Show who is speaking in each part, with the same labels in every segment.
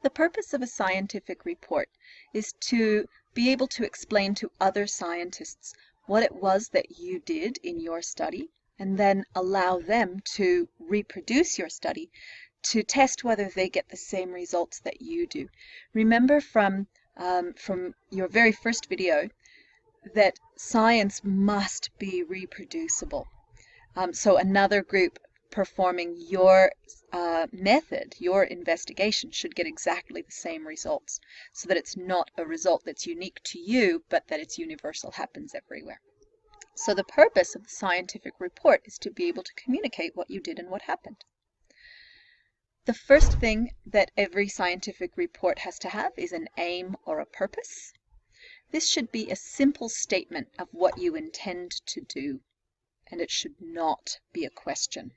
Speaker 1: The purpose of a scientific report is to be able to explain to other scientists what it was that you did in your study, and then allow them to reproduce your study to test whether they get the same results that you do. Remember from your very first video that science must be reproducible. So another group performing your method, your investigation, should get exactly the same results, so that it's not a result that's unique to you, but that it's universal, happens everywhere. So the purpose of the scientific report is to be able to communicate what you did and what happened. The first thing that every scientific report has to have is an aim or a purpose. This should be a simple statement of what you intend to do, and it should not be a question.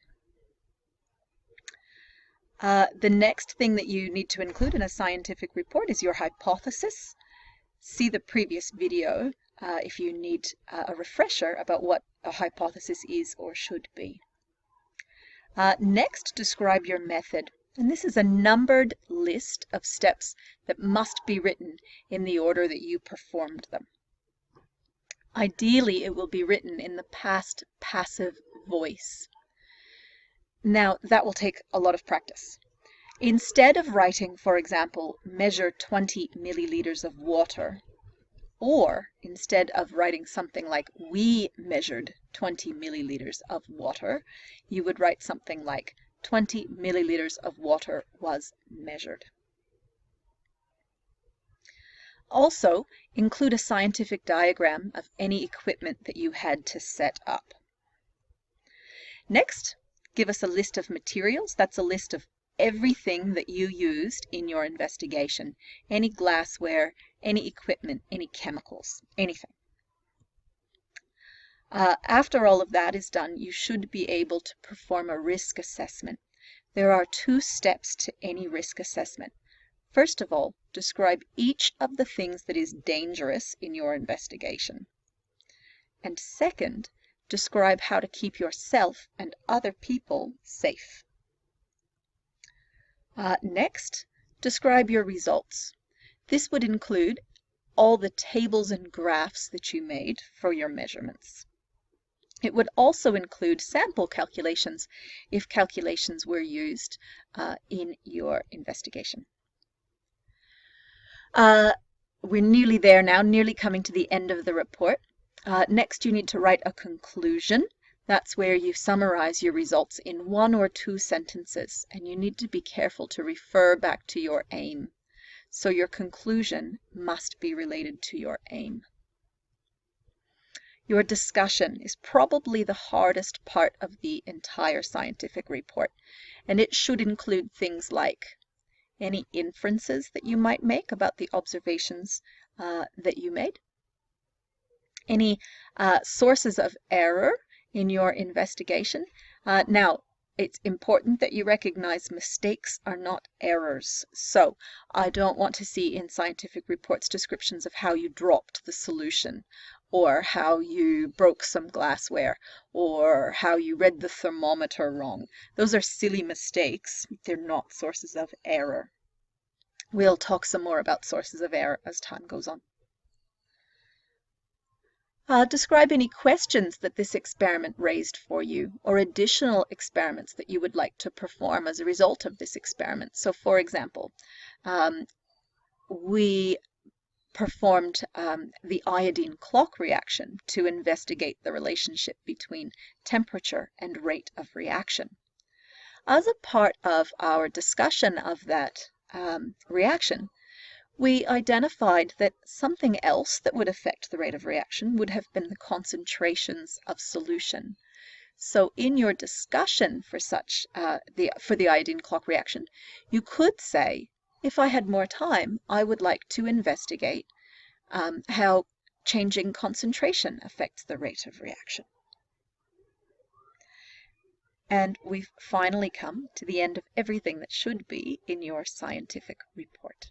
Speaker 1: The next thing that you need to include in a scientific report is your hypothesis. See the previous video if you need a refresher about what a hypothesis is or should be. Next, describe your method. And this is a numbered list of steps that must be written in the order that you performed them. Ideally, it will be written in the past passive voice. Now, that will take a lot of practice. Instead of writing, for example, measure 20 milliliters of water, or instead of writing something like we measured 20 milliliters of water, you would write something like 20 milliliters of water was measured. Also, include a scientific diagram of any equipment that you had to set up. Next, give us a list of materials. That's a list of everything that you used in your investigation. Any glassware, any equipment, any chemicals, anything. After all of that is done, you should be able to perform a risk assessment. There are 2 steps to any risk assessment. First of all, describe each of the things that is dangerous in your investigation. And second, describe how to keep yourself and other people safe. Next, describe your results. This would include all the tables and graphs that you made for your measurements. It would also include sample calculations if calculations were used in your investigation. We're nearly there now, nearly coming to the end of the report. Next, you need to write a conclusion. That's where you summarize your results in 1 or 2 sentences, and you need to be careful to refer back to your aim. So your conclusion must be related to your aim. Your discussion is probably the hardest part of the entire scientific report, and it should include things like any inferences that you might make about the observations that you made, any sources of error in your investigation. Now, it's important that you recognize mistakes are not errors. So I don't want to see in scientific reports descriptions of how you dropped the solution, or how you broke some glassware, or how you read the thermometer wrong. Those are silly mistakes. They're not sources of error. We'll talk some more about sources of error as time goes on. Describe any questions that this experiment raised for you, or additional experiments that you would like to perform as a result of this experiment. So for example, we performed the iodine clock reaction to investigate the relationship between temperature and rate of reaction. As a part of our discussion of that reaction, we identified that something else that would affect the rate of reaction would have been the concentrations of solution. So in your discussion for the iodine clock reaction, you could say, if I had more time, I would like to investigate how changing concentration affects the rate of reaction. And we've finally come to the end of everything that should be in your scientific report.